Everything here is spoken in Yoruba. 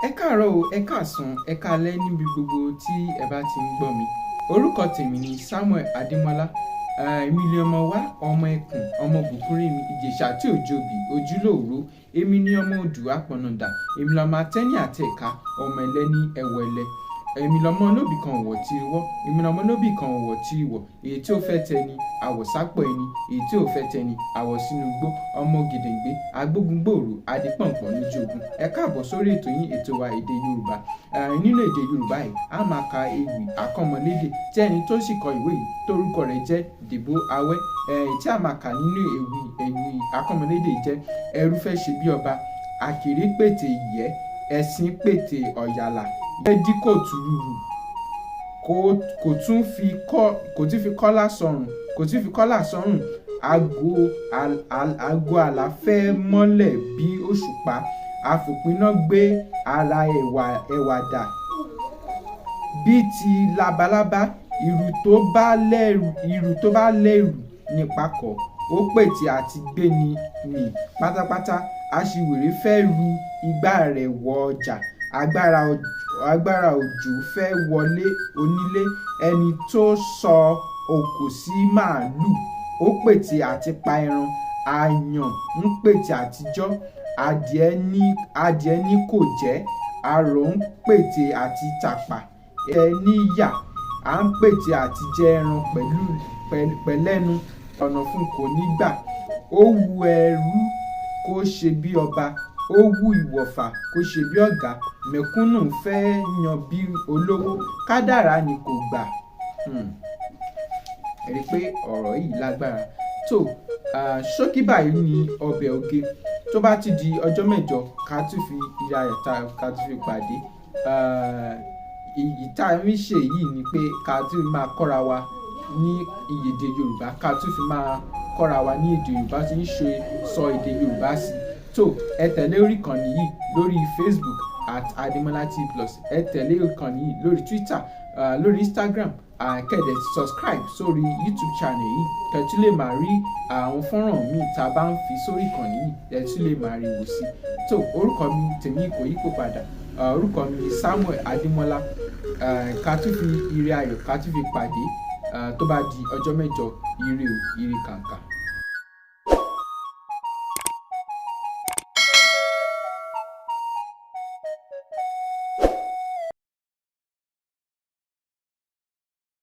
Ẹ káàárọ̀ o, ẹ káàsán, ẹ káalẹ́ níbi gbogbo tí ẹ bá ti ń gbọ́ mi. Orúkọ tèmi ni Samuel Adémọ́lá. Èmi ni ọmọ wa, ọmọ ẹkùn, ọmọ bùkúnrin mi, ìjẹ̀ṣà tí ò jòbí, ojúlóòró. Èmi ni ọmọ odù apọ̀nàdà, èmi lọmọ atẹ́ni àti ẹ̀ka, ọmọ ẹlẹ́ni ẹ̀wẹ̀lẹ̀. Èmi lọmọ olóbì kan ọ̀wọ̀ tí wọ́, èmi lọmọ olóbì kan ọ̀wọ̀ tí wọ̀. Èyí tí ó fẹ́ tẹni, àwọ̀ sápọ̀ ẹni, èyí tí ò fẹ́ tẹni, àwọ̀ sínú igbó. Ọmọ Ògèdèngbé, agbógungbòòrò, adépọ̀npọ̀n lójú ogun. Ẹ káàbọ̀ sórí ètò yín, ètò wa Èdè Yorùbá. Nínú èdè Yorùbá yìí, a máa ka ewì àkọ́mọlédè tí ẹni tó sì kọ ìwé yìí tórúkọ rẹ̀ jẹ́ Dèbó Awẹ́. Tí a máa kà nínú ewì àkọ́mọlédè jẹ́ ẹrú fẹ́ ṣe bí ọba, àkèré pètè ìyẹ́, ẹṣin pètè ọ̀yàlà, yẹ́dí kò túrúrú, kò tún fi kọ́lá sọ́rùn, àgọ́ àlà fẹ́ mọ́lẹ̀ bí òṣùpá, àfòpiná gbé ara ẹ̀wà dà bí ti labalábá, ìrù tó bá lẹ́rù nípakọ̀, ó pètè àti gbé ni mì pátápátá. Aṣiwèrè fẹ́ ru igbá rẹ̀ wọ ọjà, agbára òjò fẹ́ wọlé onílé. Ẹni tó sọ òkò sí màálù, ó pètè àti pa ẹran. Àyàn ń pètè àtijọ́, adìẹ ní kò jẹ́. Arọ ń pètè àti tàpá, ẹni yà á ń pètè àti jẹ ẹran pẹ̀lẹ́nu. Ọ̀nà fún kò ní gbà. Ó wu ẹrú kó ṣe bí ọba, ó wu ìwọ̀fà kó ṣe bí ọ̀gá. Mẹ̀kúnnù fẹ́ yan bí olówó, kádàrá ni kò gbà. Ẹ rí i pé ọ̀rọ̀ yìí lágbára. Ṣókí báyìí ni ọbẹ̀ oge. Tó bá ti di ọjọ́ mẹ́jọ, ká tún fi ìyá ẹ̀ta ká tún fi pàdé. Ìta mi ṣe yìí ni pé ká tún máa kọ́ra wa ní èdè Yorùbá, ká tún fi máa kọ́ra wa ní èdè Yorùbá tí ń ṣe sọ èdè Yorùbá sí. Ẹ tẹ̀lé orí ìkànnì yìí lórí Facebook @ademola_t+. Ẹ tẹ̀lé ìkànnì yìí lórí Twitter, lórí Instagram. Kẹ̀dẹ̀ subscribe sórí YouTube channel yìí, kẹ́ tún lè máa rí àwọn fọ́nrán míì tá a bá ń fi sórí ìkànnì yìí, kẹ́ tún lè máa rí wò sí. Orúkọ mi tèmi kò yípo padà. Orúkọ mi ni Samuel Adémọ́lá. Ká tún fi ire ayọ̀ ká tún fi pàdé tó bá di ọjọ́ mẹ́jọ. Ire o, ire kàǹkà.